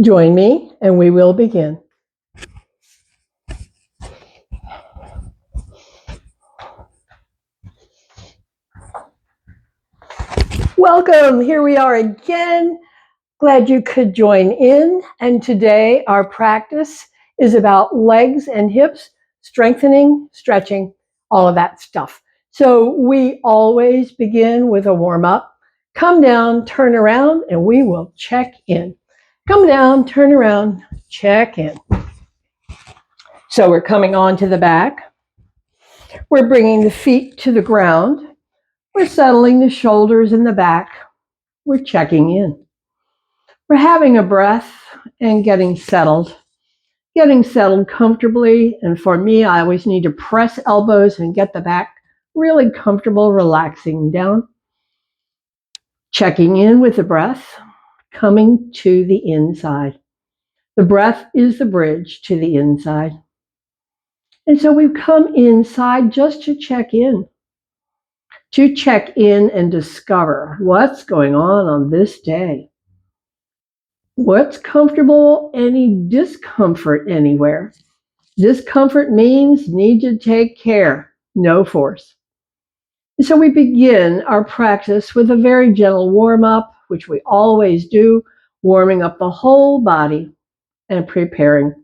Join me and we will begin. Welcome, here we are again. Glad you could join in. And today our practice is about legs and hips, strengthening, stretching, all of that stuff. So we always begin with a warm up. Come down, turn around, and we will check in. Come down, turn around, check in. So we're coming on to the back. We're bringing the feet to the ground. We're settling the shoulders in the back. We're checking in. We're having a breath and getting settled comfortably. And for me, I always need to press elbows and get the back really comfortable, relaxing down. Checking in with the breath, coming to the inside. The breath is the bridge to the inside. And so we've come inside just to check in and discover what's going on this day. What's comfortable? Any discomfort anywhere? Discomfort means need to take care, no force. And so we begin our practice with a very gentle warm up, which we always do, warming up the whole body and preparing.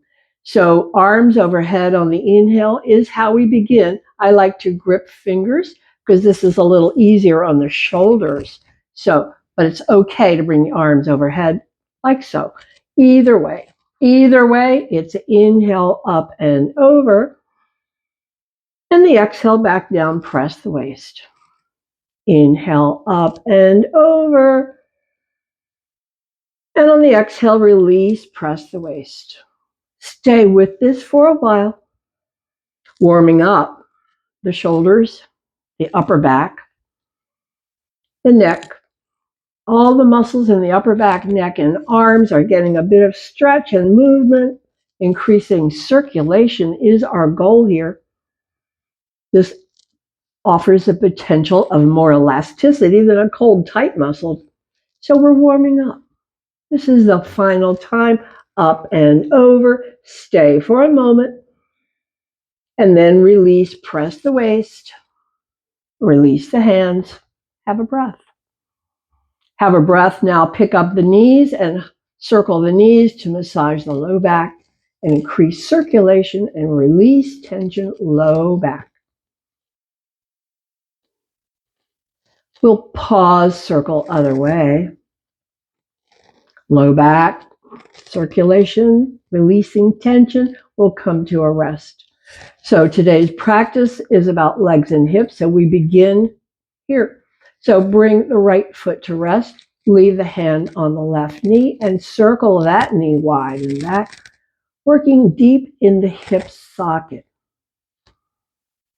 So arms overhead on the inhale is how we begin. I like to grip fingers because this is a little easier on the shoulders. But it's okay to bring the arms overhead like so. Either way, it's inhale up and over. And the exhale back down, press the waist. Inhale up and over. And on the exhale, release, press the waist. Stay with this for a while, warming up the shoulders, the upper back, the neck. All the muscles in the upper back, neck, and arms are getting a bit of stretch and movement. Increasing circulation is our goal here. This offers the potential of more elasticity than a cold, tight muscle. So we're warming up. This is the final time. Up and over. Stay for a moment. And then release, press the waist. Release the hands. Have a breath. Have a breath. Now pick up the knees and circle the knees to massage the low back and increase circulation and release tension, low back. We'll pause, circle other way. Low back, circulation, releasing tension. We'll come to a rest. So today's practice is about legs and hips. So we begin here. So bring the right foot to rest. Leave the hand on the left knee and circle that knee wide and back, working deep in the hip socket.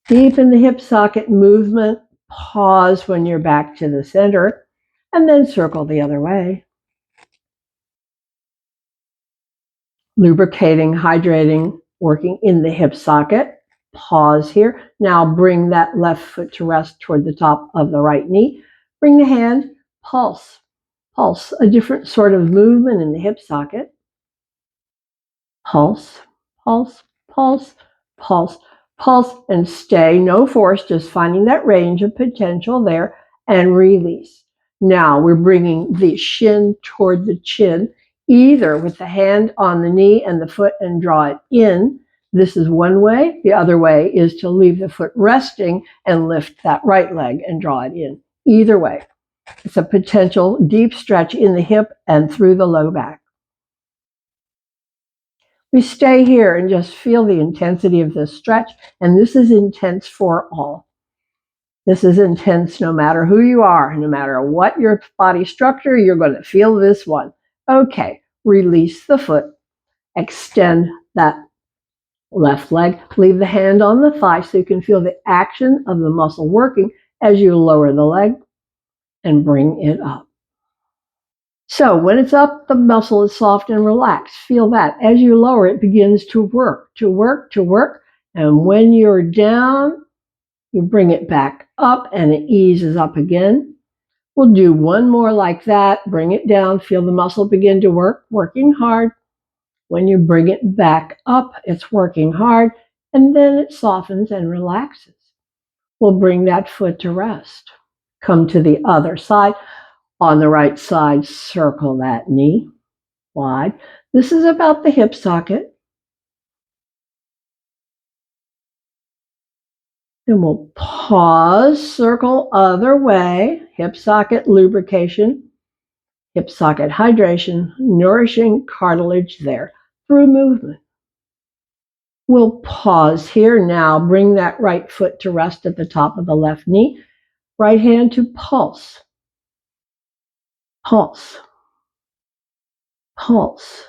Deep in the hip socket movement. Pause when you're back to the center and then circle the other way. Lubricating, hydrating, working in the hip socket. Pause here. Now bring that left foot to rest toward the top of the right knee. Bring the hand, pulse. Pulse, a different sort of movement in the hip socket. Pulse, pulse, pulse, pulse, pulse, and stay. No force, just finding that range of potential there and release. Now we're bringing the shin toward the chin, either with the hand on the knee and the foot and draw it in. This is one way. The other way is to leave the foot resting and lift that right leg and draw it in. Either way, it's a potential deep stretch in the hip and through the low back. We stay here and just feel the intensity of this stretch, and this is intense for all. This is intense no matter who you are, no matter what your body structure, you're going to feel this one. Okay, release the foot, extend that left leg, leave the hand on the thigh so you can feel the action of the muscle working as you lower the leg and bring it up. So when it's up, the muscle is soft and relaxed. Feel that. As you lower, it begins to work. And when you're down, you bring it back up and it eases up again. We'll do one more like that. Bring it down. Feel the muscle begin to work, working hard. When you bring it back up, it's working hard, and then it softens and relaxes. We'll bring that foot to rest. Come to the other side. On the right side, circle that knee wide. This is about the hip socket. Then we'll pause, circle other way, hip socket lubrication, hip socket hydration, nourishing cartilage there through movement. We'll pause here now. Bring that right foot to rest at the top of the left knee. Right hand to pulse. Pulse. Pulse.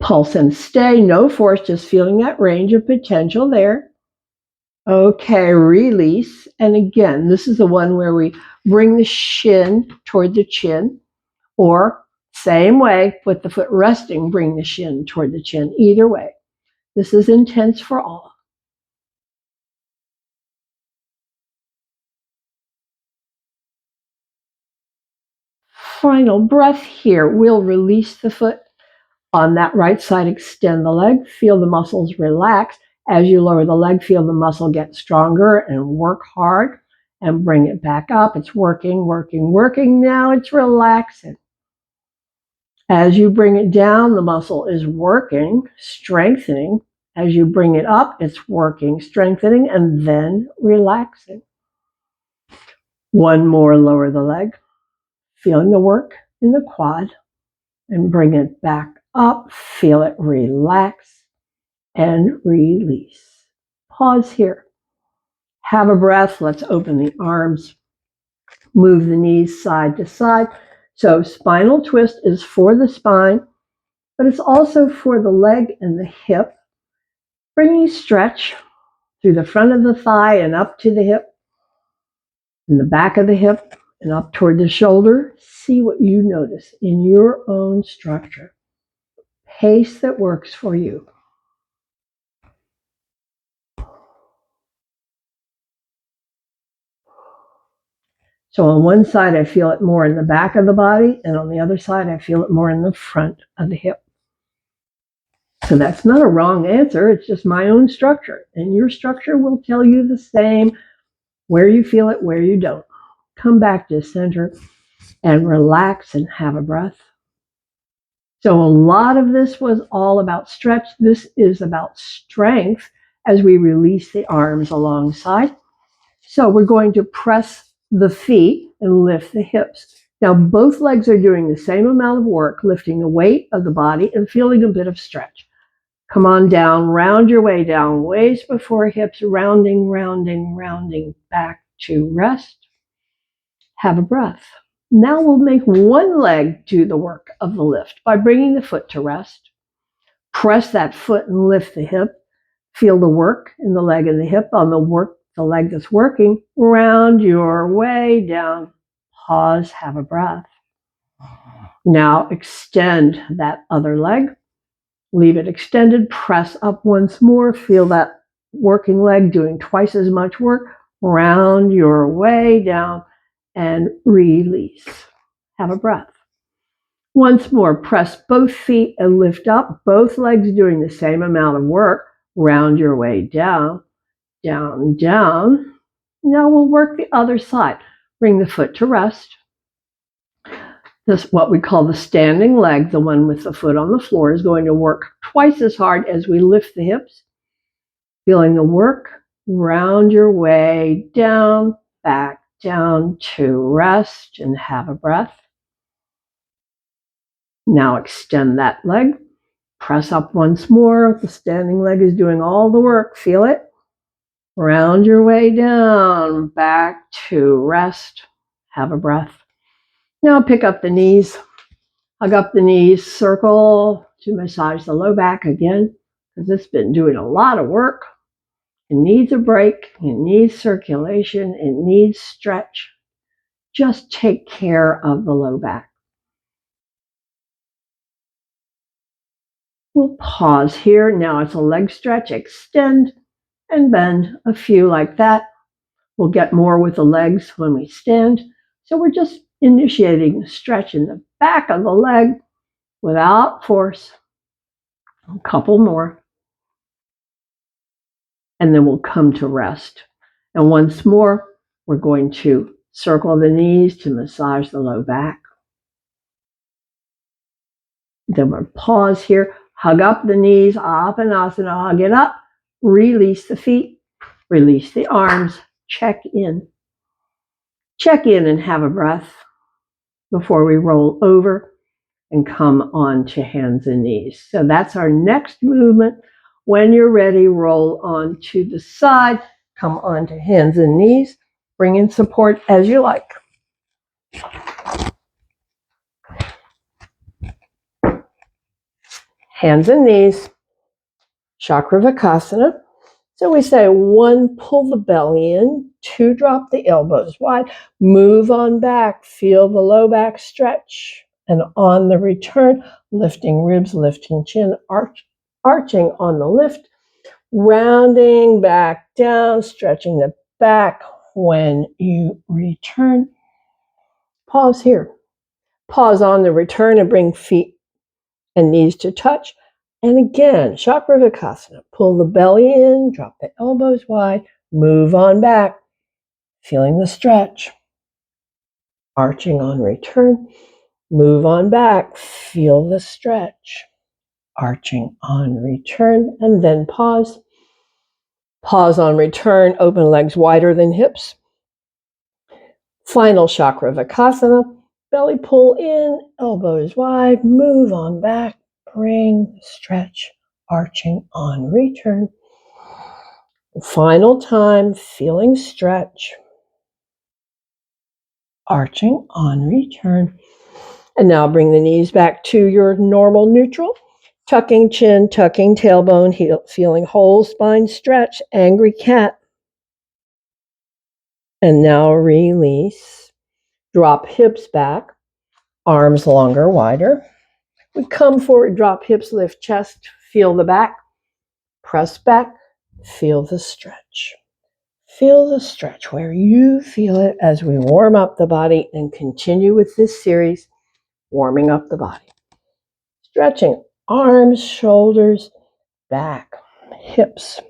Pulse and stay. No force, just feeling that range of potential there. Okay, release. And again, this is the one where we bring the shin toward the chin, or same way, with the foot resting, bring the shin toward the chin. Either way. This is intense for all. Final breath here. We'll release the foot on that right side. Extend the leg. Feel the muscles relax. As you lower the leg, feel the muscle get stronger and work hard and bring it back up. It's working, working, working. Now it's relaxing. As you bring it down, the muscle is working, strengthening. As you bring it up, it's working, strengthening, and then relaxing. One more, lower the leg, feeling the work in the quad, and bring it back up. Feel it relax and release. Pause here. Have a breath. Let's open the arms. Move the knees side to side. So spinal twist is for the spine, but it's also for the leg and the hip. Bringing stretch through the front of the thigh and up to the hip, and the back of the hip and up toward the shoulder. See what you notice in your own structure. Pace that works for you. So on one side, I feel it more in the back of the body, and on the other side, I feel it more in the front of the hip. So that's not a wrong answer. It's just my own structure. And your structure will tell you the same, where you feel it, where you don't. Come back to center and relax and have a breath. So a lot of this was all about stretch. This is about strength as we release the arms alongside. So we're going to press the feet and lift the hips. Now both legs are doing the same amount of work, lifting the weight of the body and feeling a bit of stretch. Come on down, round your way down, waist before hips, rounding, rounding, rounding back to rest. Have a breath. Now we'll make one leg do the work of the lift by bringing the foot to rest. Press that foot and lift the hip. Feel the work in the leg and the hip on the leg that's working. Round your way down. Pause, have a breath. Now extend that other leg. Leave it extended. Press up once more. Feel that working leg doing twice as much work. Round your way down and release. Have a breath. Once more, press both feet and lift up. Both legs doing the same amount of work. Round your way down, down, down. Now we'll work the other side. Bring the foot to rest. This, what we call the standing leg, the one with the foot on the floor, is going to work twice as hard as we lift the hips. Feeling the work. Round your way down, back down to rest and have a breath. Now extend that leg. Press up once more. The standing leg is doing all the work. Feel it. Round your way down, back to rest. Have a breath. Now pick up the knees. Hug up the knees. Circle to massage the low back again, because it's been doing a lot of work. It needs a break. It needs circulation. It needs stretch. Just take care of the low back. We'll pause here. Now it's a leg stretch. Extend and bend a few like that. We'll get more with the legs when we stand. So we're just initiating a stretch in the back of the leg without force. A couple more. And then we'll come to rest. And once more, we're going to circle the knees to massage the low back. Then we'll pause here, hug up the knees, Apanasana, hug it up, release the feet, release the arms, check in. Check in and have a breath before we roll over and come on to hands and knees. So that's our next movement. When you're ready, roll on to the side, come on to hands and knees, bring in support as you like. Hands and knees, Chakravakasana. So we say 1, pull the belly in, 2, drop the elbows wide, move on back, feel the low back stretch. And on the return, lifting ribs, lifting chin, arching on the lift, rounding back down, stretching the back. When you return, pause here. Pause on the return and bring feet and knees to touch. And again, Chakravakasana. Pull the belly in, drop the elbows wide, move on back, feeling the stretch. Arching on return, move on back, feel the stretch. Arching on return, and then pause. Pause on return, open legs wider than hips. Final Chakravakasana. Belly pull in, elbows wide, move on back, bring, stretch, arching on return. Final time, feeling stretch, arching on return. And now bring the knees back to your normal neutral. Tucking chin, tucking tailbone, feeling whole spine stretch, angry cat. And now release. Drop hips back, arms longer, wider. We come forward, drop hips, lift chest, feel the back, press back, feel the stretch. Feel the stretch where you feel it as we warm up the body and continue with this series, warming up the body. Stretching arms, shoulders, back, hips.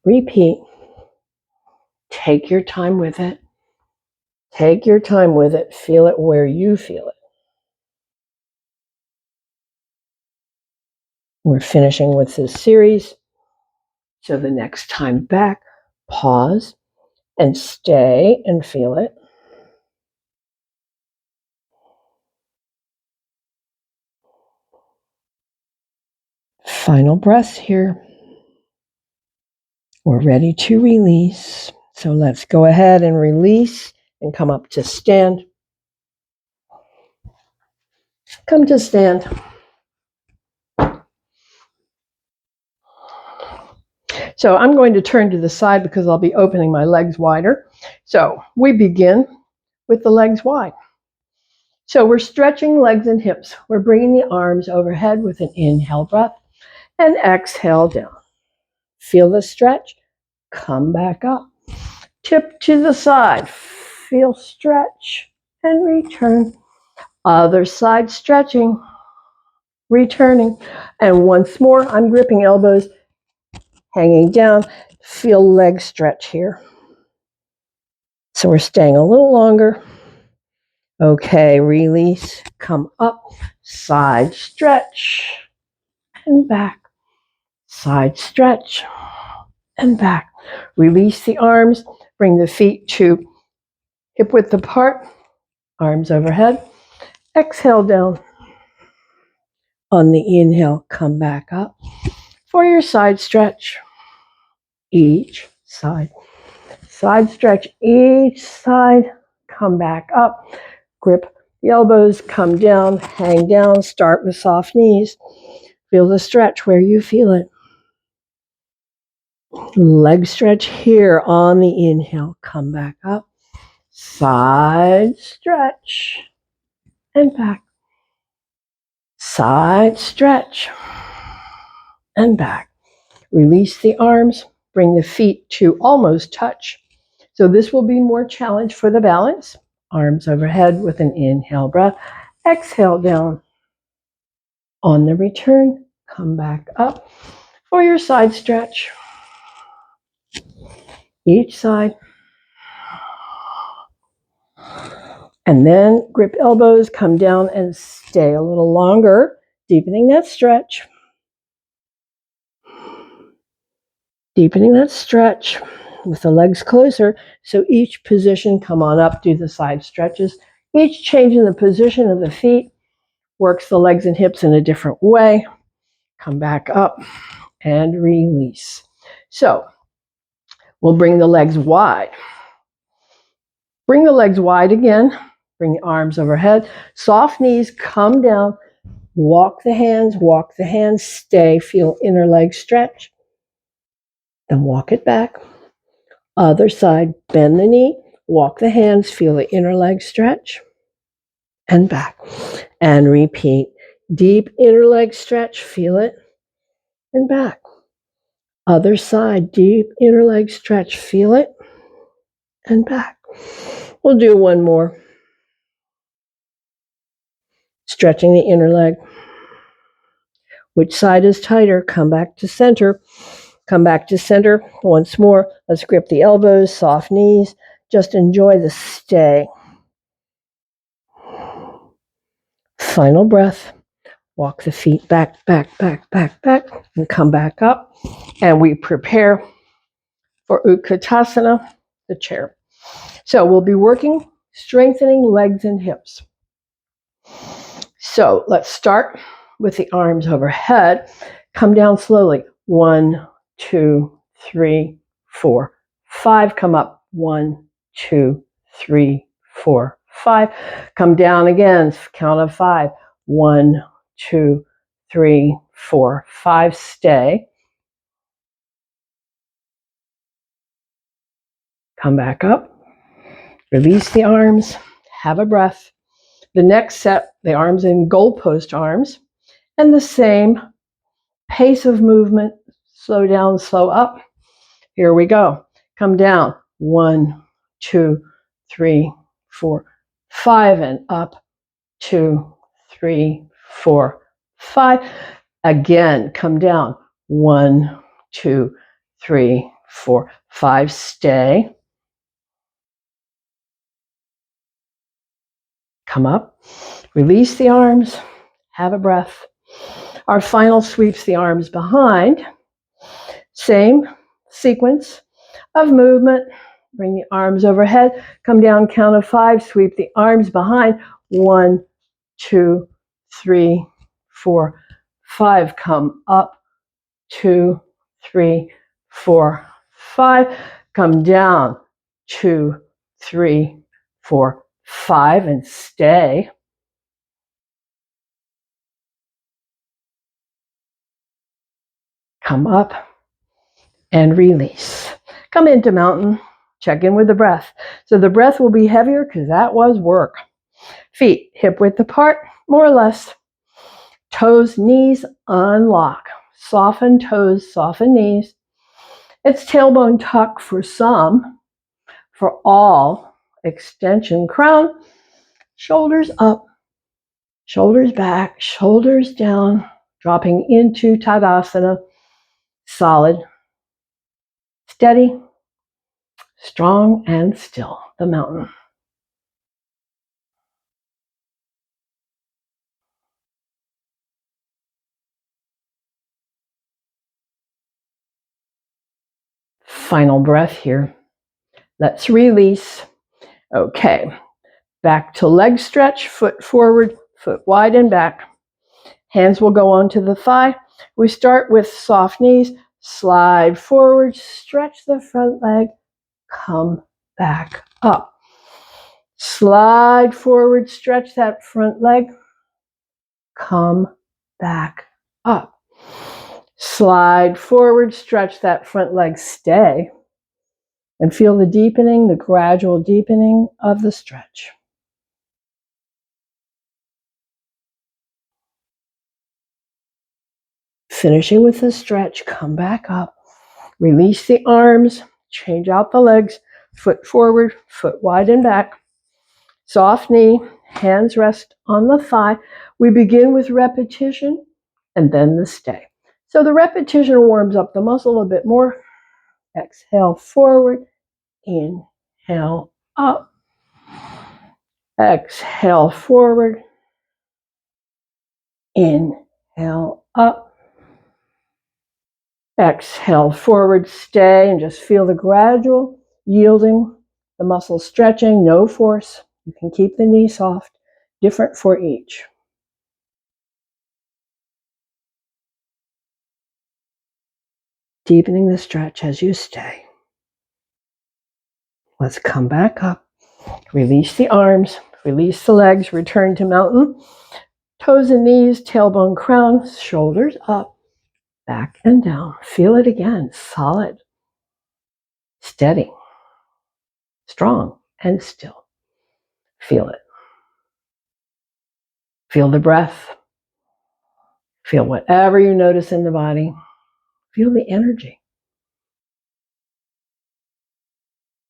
Repeat. Take your time with it. Take your time with it. Feel it where you feel it. We're finishing with this series. So the next time back, pause and stay and feel it. Final breath here. We're ready to release. So let's go ahead and release and come up to stand. Come to stand. So I'm going to turn to the side because I'll be opening my legs wider. So we begin with the legs wide. So we're stretching legs and hips. We're bringing the arms overhead with an inhale breath and exhale down. Feel the stretch. Come back up. Tip to the side. Feel stretch and return. Other side stretching. Returning. And once more, I'm gripping elbows, hanging down. Feel leg stretch here. So we're staying a little longer. Okay, release, come up, side stretch, and back. Side stretch, and back. Release the arms, bring the feet to hip width apart, arms overhead. Exhale down. On the inhale, come back up for your side stretch. Each side. Side stretch each side, come back up. Grip the elbows, come down, hang down, start with soft knees. Feel the stretch where you feel it. Leg stretch here on the inhale, come back up. Side stretch and back. Side stretch and back. Release the arms, bring the feet to almost touch. So this will be more challenge for the balance. Arms overhead with an inhale breath. Exhale down. On the return, come back up for your side stretch. Each side. And then grip elbows, come down and stay a little longer, deepening that stretch. Deepening that stretch with the legs closer. So each position, come on up, do the side stretches. Each change in the position of the feet works the legs and hips in a different way. Come back up and release. So we'll bring the legs wide. Bring the legs wide again. Bring the arms overhead. Soft knees, come down. Walk the hands, stay. Feel inner leg stretch. Then walk it back. Other side, bend the knee. Walk the hands, feel the inner leg stretch. And back. And repeat. Deep inner leg stretch, feel it. And back. Other side, deep inner leg stretch, feel it. And back. We'll do one more. Stretching the inner leg. Which side is tighter? Come back to center. Come back to center once more. Let's grip the elbows, soft knees. Just enjoy the stay. Final breath. Walk the feet back, and come back up. And we prepare for Utkatasana, the chair. So we'll be working, strengthening legs and hips. So let's start with the arms overhead. Come down slowly. 1, 2, 3, 4, 5. Come up. 1, 2, 3, 4, 5. Come down again. Count of 5. 1, 2, 3, 4, 5. Stay. Come back up. Release the arms. Have a breath. The next set, the arms in goalpost arms, and the same pace of movement. Slow down, slow up. Here we go. Come down. 1, 2, 3, 4, 5, and up. 2, 3, 4, 5. Again, come down. 1, 2, 3, 4, 5. Stay. Come up. Release the arms. Have a breath. Our final sweeps the arms behind. Same sequence of movement. Bring the arms overhead. Come down, count of 5. Sweep the arms behind. 1, 2, 3, 4, 5. Come up. 2, 3, 4, 5. Come down. 2, 3, 4, 5. And stay. Come up and release. Come into mountain. Check in with the breath. So the breath will be heavier because that was work. Feet hip width apart, more or less. Toes, knees, unlock. Soften toes, soften knees. It's tailbone tuck for some. For all, extension crown. Shoulders up, shoulders back, shoulders down. Dropping into Tadasana. Solid, steady, strong, and still. The mountain. Final breath here. Let's release. Okay. Back to leg stretch, foot forward, foot wide and back. Hands will go onto the thigh. We start with soft knees. Slide forward, stretch the front leg, come back up. Slide forward, stretch that front leg, come back up. Slide forward, stretch that front leg, stay, and feel the deepening, the gradual deepening of the stretch. Finishing with the stretch, come back up. Release the arms, change out the legs, foot forward, foot wide and back. Soft knee, hands rest on the thigh. We begin with repetition and then the stay. So the repetition warms up the muscle a bit more. Exhale forward, inhale up. Exhale forward, inhale up. Exhale forward, stay, and just feel the gradual yielding, the muscle stretching, no force. You can keep the knee soft, different for each. Deepening the stretch as you stay. Let's come back up. Release the arms, release the legs, return to mountain. Toes and knees, tailbone crown, shoulders up, back and down. Feel it again, solid, steady, strong, and still. Feel it. Feel the breath. Feel whatever you notice in the body. Feel the energy.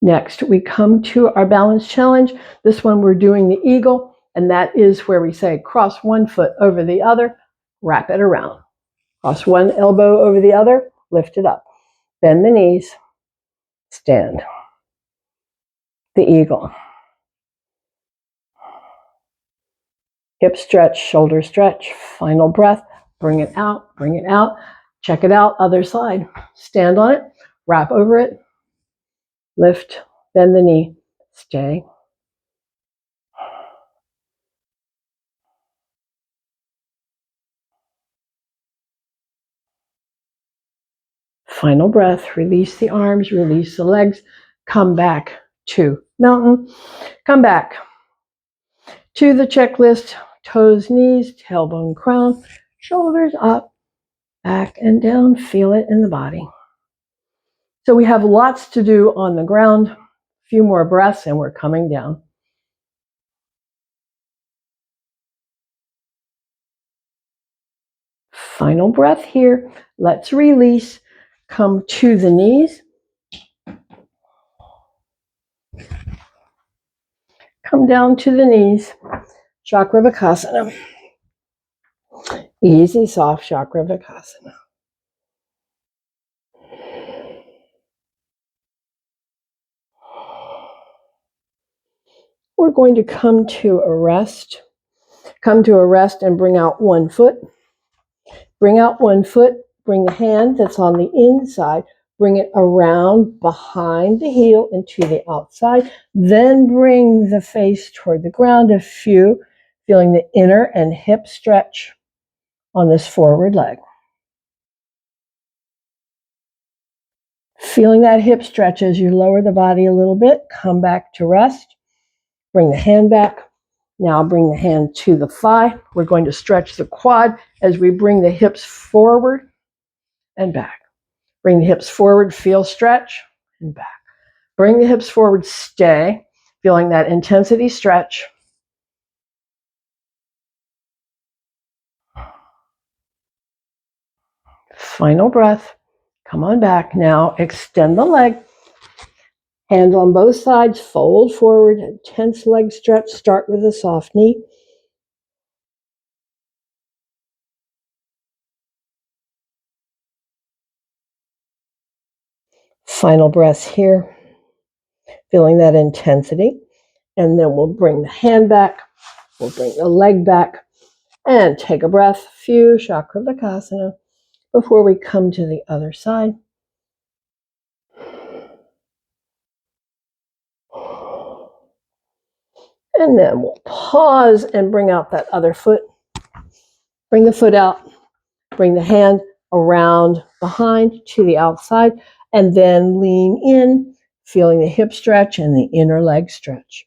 Next, we come to our balance challenge. This one we're doing the eagle, and that is where we say cross one foot over the other, wrap it around. Cross one elbow over the other, lift it up. Bend the knees, stand. The eagle. Hip stretch, shoulder stretch, final breath. Bring it out, bring it out. Check it out, other side. Stand on it, wrap over it, lift, bend the knee, stay. Final breath, release the arms, release the legs, come back to mountain, come back to the checklist, toes, knees, tailbone, crown, shoulders up, back and down, feel it in the body. So we have lots to do on the ground, a few more breaths and we're coming down. Final breath here, let's release, come to the knees. Come down to the knees, Chakravarkasana. Easy, soft Chakravarkasana. We're going to come to a rest. Come to a rest and bring out one foot. Bring out one foot, bring the hand that's on the inside, bring it around behind the heel and to the outside. Then bring the face toward the ground, a few, feeling the inner and hip stretch on this forward leg. Feeling that hip stretch as you lower the body a little bit, come back to rest. Bring the hand back. Now bring the hand to the thigh. We're going to stretch the quad as we bring the hips forward and back. Bring the hips forward, feel stretch, and back. Bring the hips forward, stay, feeling that intensity stretch. Final breath. Come on back. Now extend the leg. Hands on both sides, fold forward, tense leg stretch. Start with a soft knee. Final breath here, feeling that intensity. And then we'll bring the hand back, we'll bring the leg back, and take a breath, few Chakravarkasana, before we come to the other side. And then we'll pause and bring out that other foot. Bring the foot out, bring the hand around behind to the outside, and then lean in, feeling the hip stretch and the inner leg stretch.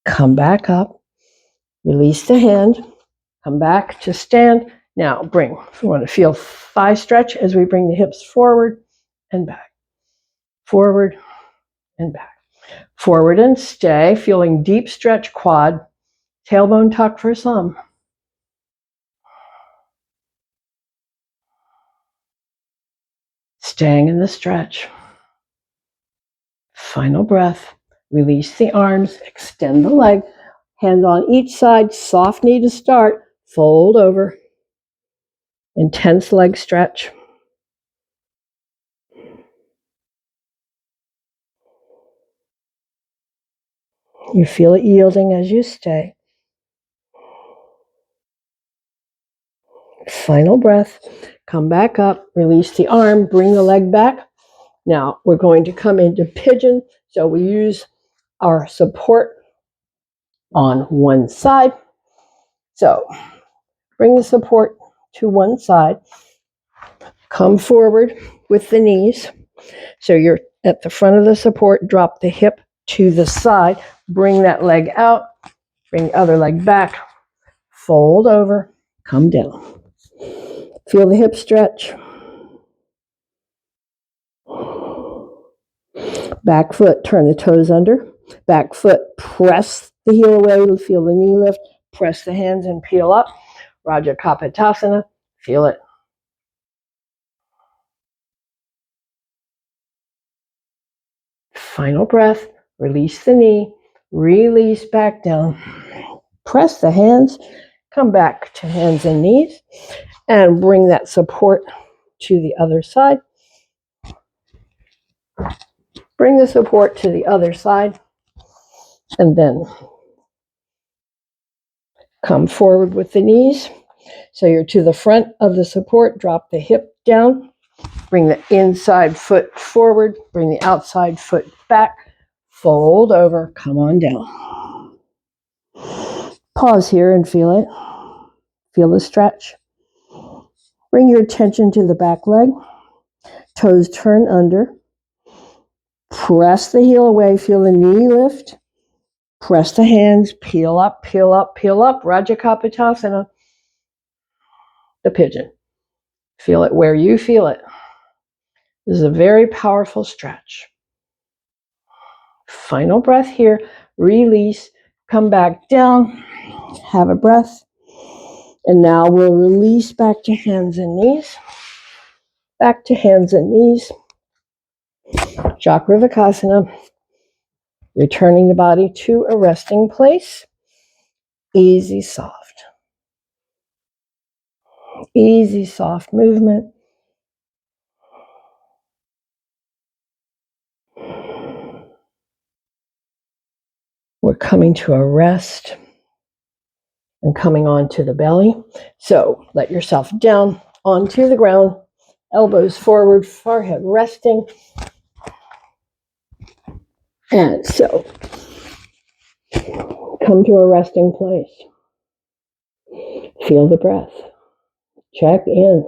Come back up, release the hand, come back to stand. Now bring, we want to feel thigh stretch as we bring the hips forward and back, forward and back. Forward and stay, feeling deep stretch quad, tailbone tuck for some. Staying in the stretch. Final breath. Release the arms, extend the leg, hands on each side, soft knee to start, fold over. Intense leg stretch. You feel it yielding as you stay. Final breath. Come back up, release the arm, bring the leg back. Now we're going to come into pigeon. So we use our support on one side. So bring the support to one side. Come forward with the knees. So you're at the front of the support, drop the hip to the side, bring that leg out, bring the other leg back, fold over, come down. Feel the hip stretch. Back foot, turn the toes under. Back foot, press the heel away, feel the knee lift, press the hands and peel up. Raja Kapotasana, feel it. Final breath, release the knee, release back down. Press the hands, come back to hands and knees, and bring that support to the other side. Bring the support to the other side, and then come forward with the knees. So you're to the front of the support, drop the hip down, bring the inside foot forward, bring the outside foot back, fold over, come on down. Pause here and feel it. Feel the stretch. Bring your attention to the back leg. Toes turn under. Press the heel away, feel the knee lift. Press the hands, peel up, peel up, peel up. Raja Kapotasana, the pigeon. Feel it where you feel it. This is a very powerful stretch. Final breath here. Release, come back down, have a breath. And now we'll release back to hands and knees. Back to hands and knees. Chakravarkasana. Returning the body to a resting place. Easy, soft. Easy, soft movement. We're coming to a rest and coming onto the belly. So let yourself down onto the ground, elbows forward, forehead resting. And so come to a resting place. Feel the breath. Check in.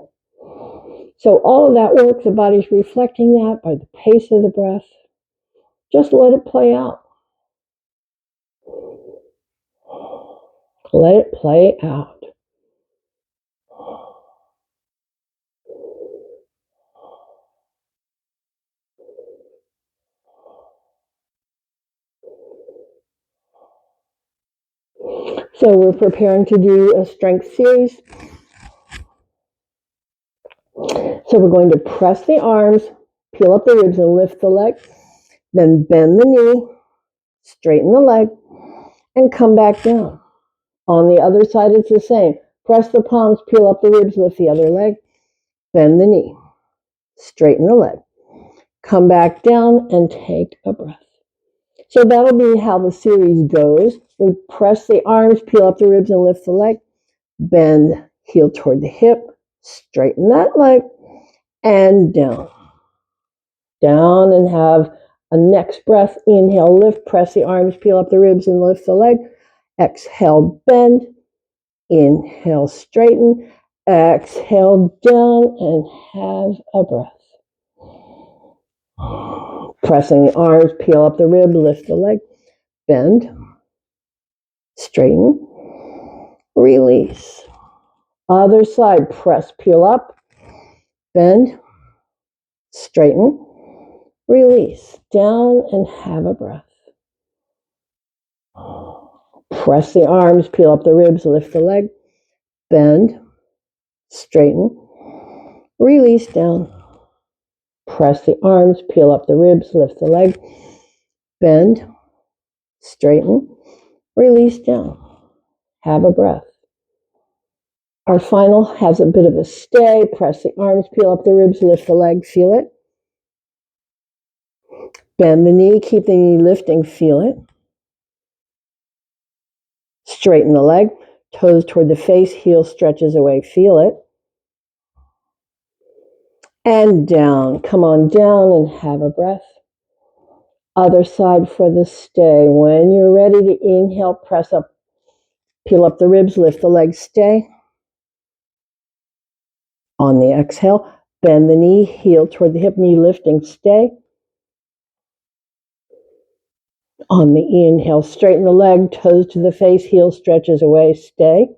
So all of that work, the body's reflecting that by the pace of the breath. Just let it play out. Let it play out. So we're preparing to do a strength series. So we're going to press the arms, peel up the ribs and lift the leg. Then bend the knee, straighten the leg, and come back down. On the other side, it's the same. Press the palms, peel up the ribs, lift the other leg, bend the knee, straighten the leg, come back down, and take a breath. So that'll be how the series goes. We press the arms, peel up the ribs, and lift the leg, bend, heel toward the hip, straighten that leg, and down. Down, and have a next breath. Inhale, lift, press the arms, peel up the ribs, and lift the leg. Exhale, bend. Inhale, straighten. Exhale, down, and have a breath. Pressing the arms, peel up the rib, lift the leg, bend, straighten, release. Other side, press, peel up, bend, straighten, release. Down and have a breath. Press the arms, peel up the ribs, lift the leg, bend, straighten, release down. Press the arms, peel up the ribs, lift the leg, bend, straighten, release down. Have a breath. Our final has a bit of a stay. Press the arms, peel up the ribs, lift the leg, feel it. Bend the knee, keep the knee lifting, feel it. Straighten the leg, toes toward the face, heel stretches away, feel it. And down. Come on down and have a breath. Other side for the stay. When you're ready to inhale, press up, peel up the ribs, lift the leg, stay. On the exhale, bend the knee, heel toward the hip, knee lifting, stay. On the inhale, straighten the leg, toes to the face, heel stretches away, stay.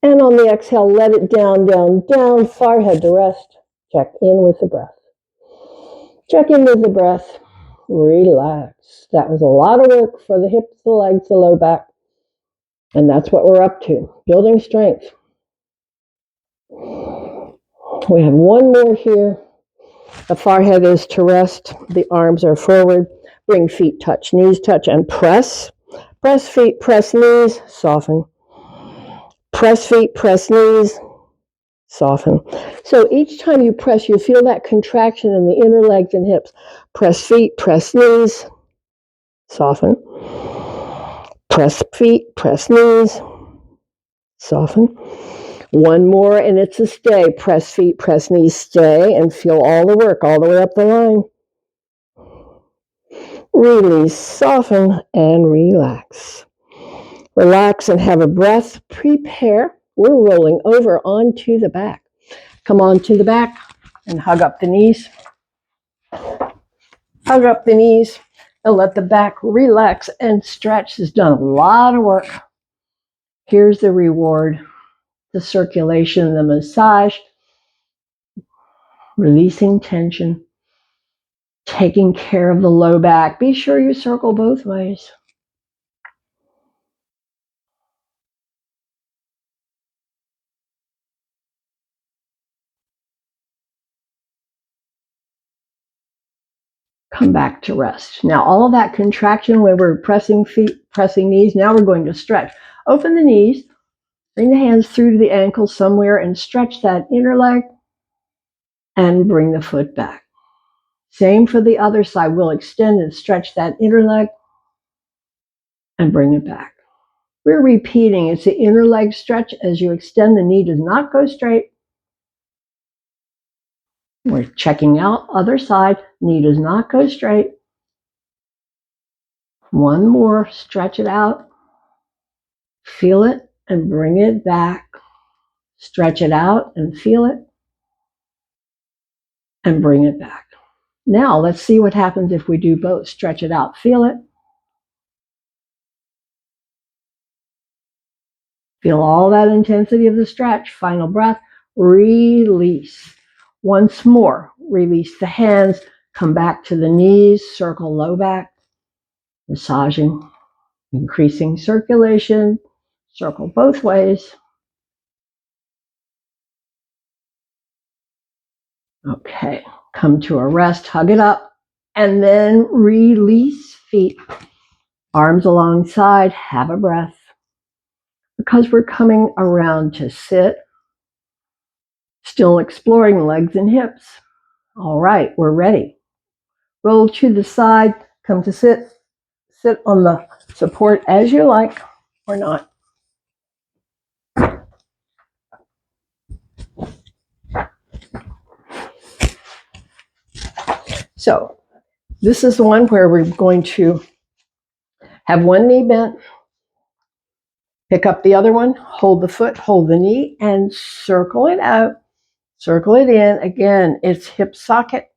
And on the exhale, let it down, down, down, forehead to rest. Check in with the breath. Check in with the breath. Relax. That was a lot of work for the hips, the legs, the low back. And that's what we're up to, building strength. We have one more here. The forehead is to rest. The arms are forward. Bring feet touch, knees touch, and press. Press feet, press knees, soften. Press feet, press knees, soften. So each time you press, you feel that contraction in the inner legs and hips. Press feet, press knees, soften. Press feet, press knees, soften. One more and it's a stay. Press feet, press knees, stay, and feel all the work all the way up the line. Release, soften, and relax. Relax and have a breath. Prepare. We're rolling over onto the back. Come on to the back and hug up the knees. Hug up the knees and let the back relax and stretch. Has done a lot of work. Here's the reward. The circulation, the massage, releasing tension, taking care of the low back. Be sure you circle both ways. Come back to rest. Now, all of that contraction where we're pressing feet, pressing knees, now we're going to stretch. Open the knees, bring the hands through to the ankles somewhere and stretch that inner leg and bring the foot back. Same for the other side. We'll extend and stretch that inner leg and bring it back. We're repeating. It's the inner leg stretch. As you extend, the knee does not go straight. We're checking out other side. Knee does not go straight. One more. Stretch it out. Feel it and bring it back. Stretch it out and feel it and bring it back. Now let's see what happens if we do both. Stretch it out. Feel it. Feel all that intensity of the stretch. Final breath. Release. Once more. Release the hands. Come back to the knees. Circle low back. Massaging. Increasing circulation. Circle both ways. Okay. Come to a rest. Hug it up. And then release feet. Arms alongside. Have a breath. Because we're coming around to sit. Still exploring legs and hips. All right, we're ready. Roll to the side, come to sit. Sit on the support as you like or not. So this is the one where we're going to have one knee bent, pick up the other one, hold the foot, hold the knee, and circle it out. Circle it in. Again, it's hip socket.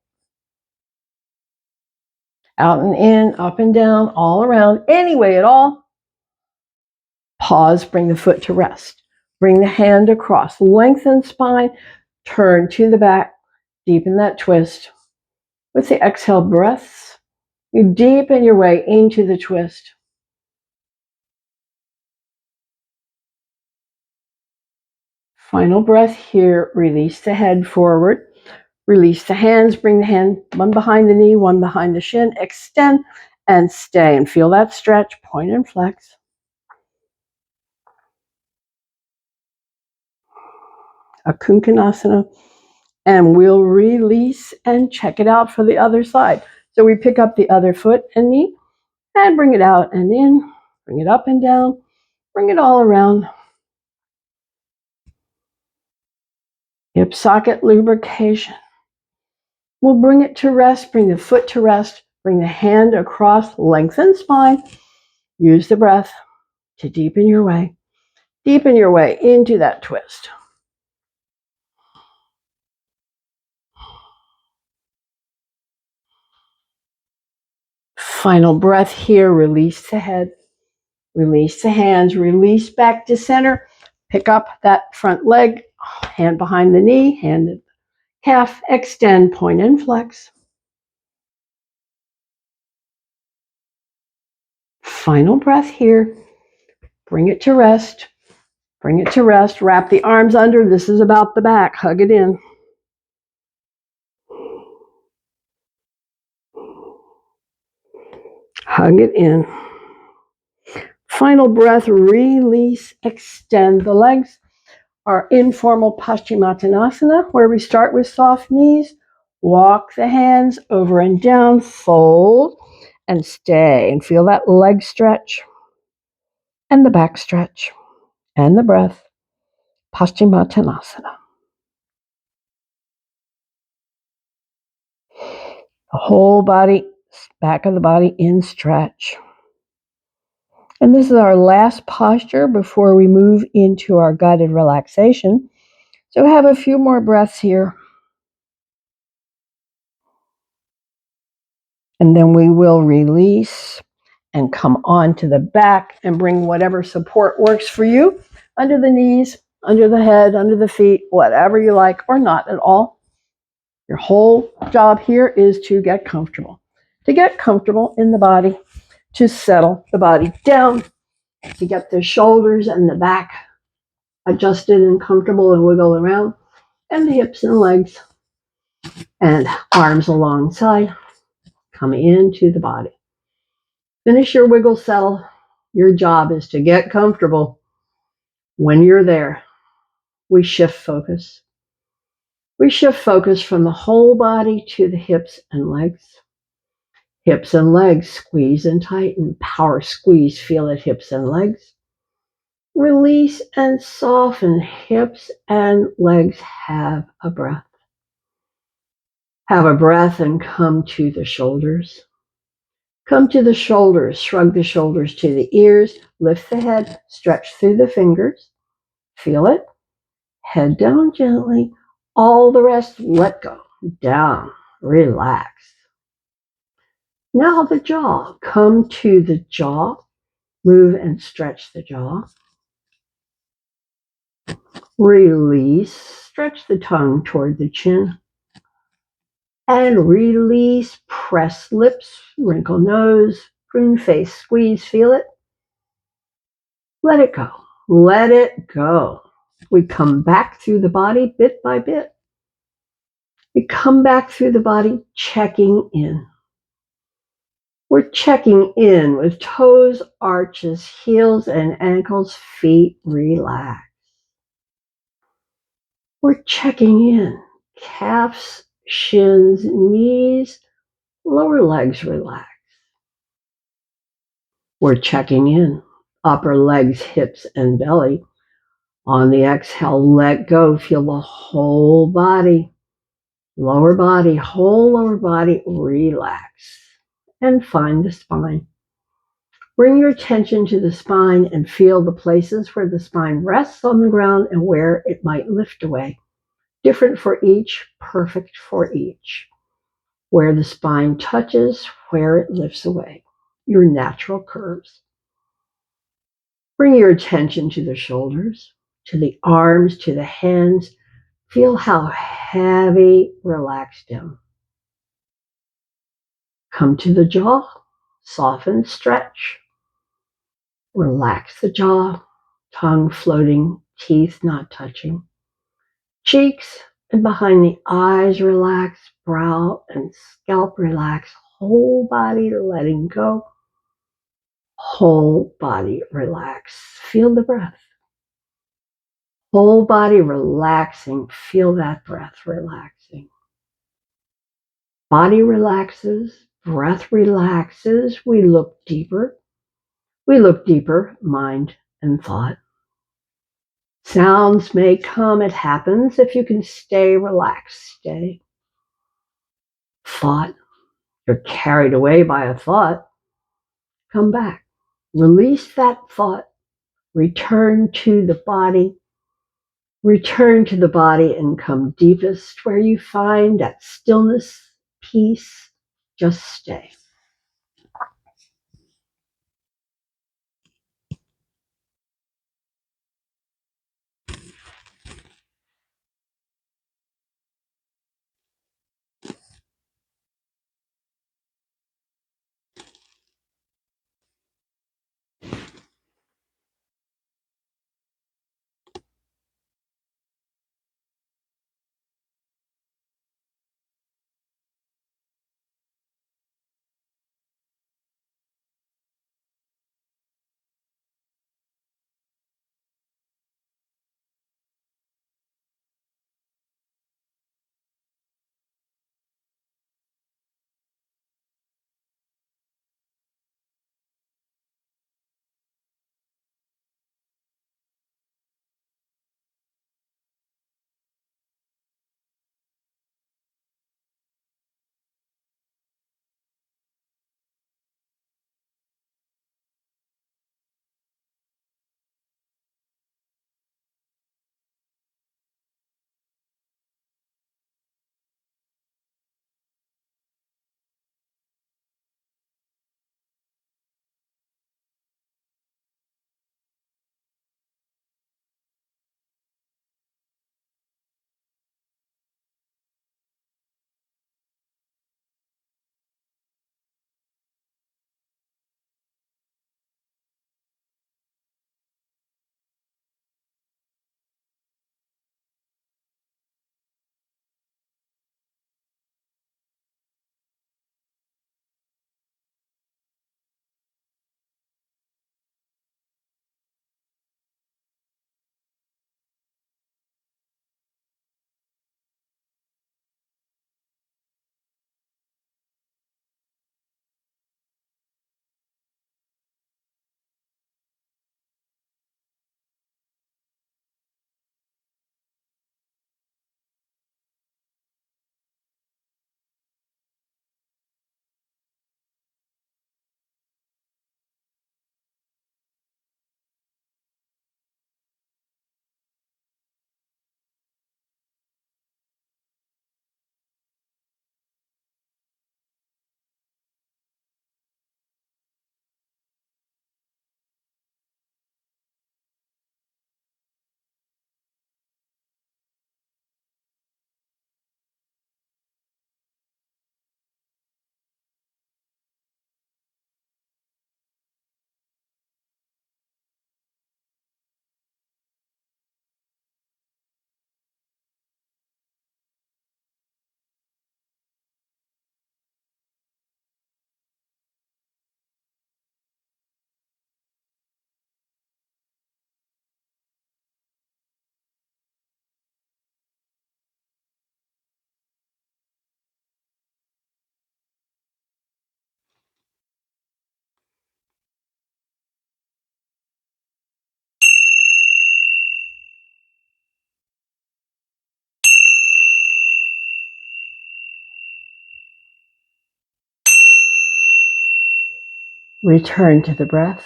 Out and in, up and down, all around, any way at all. Pause, bring the foot to rest. Bring the hand across, lengthen spine, turn to the back, deepen that twist. With the exhale breaths, you deepen your way into the twist. Final breath here, release the head forward. Release the hands, bring the hand one behind the knee, one behind the shin, extend and stay and feel that stretch, point and flex. A Konkonasana, and we'll release and check it out for the other side. So we pick up the other foot and knee and bring it out and in, bring it up and down, bring it all around. Hip socket lubrication. We'll bring it to rest, bring the foot to rest, bring the hand across, lengthen spine. Use the breath to deepen your way into that twist. Final breath here. Release the head, release the hands, release back to center. Pick up that front leg, hand behind the knee, hand at the calf, extend, point and flex. Final breath here. Bring it to rest. Bring it to rest. Wrap the arms under. This is about the back. Hug it in. Hug it in. Final breath, release, extend the legs. Our informal Paschimottanasana, where we start with soft knees. Walk the hands over and down, fold, and stay. And feel that leg stretch, and the back stretch, and the breath. Paschimottanasana. The whole body, back of the body in stretch. And this is our last posture before we move into our guided relaxation. So have a few more breaths here. And then we will release and come on to the back and bring whatever support works for you. Under the knees, under the head, under the feet, whatever you like, or not at all. Your whole job here is to get comfortable. To get comfortable in the body, to settle the body down, to get the shoulders and the back adjusted and comfortable and wiggle around, and the hips and legs and arms alongside. Come into the body. Finish your wiggle settle. Your job is to get comfortable. When you're there, we shift focus. We shift focus from the whole body to the hips and legs. Hips and legs, squeeze and tighten. Power squeeze, feel it, hips and legs. Release and soften, hips and legs. Have a breath. Have a breath and come to the shoulders. Come to the shoulders, shrug the shoulders to the ears, lift the head, stretch through the fingers. Feel it. Head down gently. All the rest, let go. Down. Relax. Now the jaw. Come to the jaw. Move and stretch the jaw. Release. Stretch the tongue toward the chin. And release. Press lips. Wrinkle nose. Prune face. Squeeze. Feel it. Let it go. Let it go. We come back through the body bit by bit. We come back through the body checking in. We're checking in with toes, arches, heels, and ankles, feet relaxed. We're checking in. Calves, shins, knees, lower legs relaxed. We're checking in. Upper legs, hips, and belly. On the exhale, let go. Feel the whole body. Lower body, whole lower body, relax. And find the spine. Bring your attention to the spine and feel the places where the spine rests on the ground and where it might lift away. Different for each, perfect for each. Where the spine touches, where it lifts away. Your natural curves. Bring your attention to the shoulders, to the arms, to the hands. Feel how heavy, relaxed down. Come to the jaw, soften, stretch. Relax the jaw, tongue floating, teeth not touching. Cheeks, And behind the eyes, relax, brow and scalp relax, whole body letting go, whole body relax. Feel the breath. Whole body relaxing, feel that breath relaxing. Body relaxes, breath relaxes, we look deeper. We look deeper, mind and thought. Sounds may come, it happens. If you can stay relaxed, stay. Thought, you're carried away by a thought, come back. Release that thought. Return to the body. Return to the body and come deepest where you find that stillness, peace. Just stay. Return to the breath.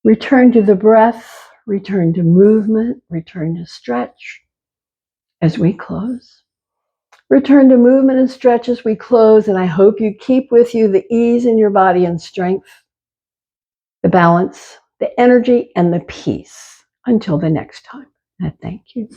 Return to the breath. Return to movement. Return to stretch as we close. Return to movement and stretch as we close, and I hope you keep with you the ease in your body and strength, the balance, the energy, and the peace. Until the next time, I thank you.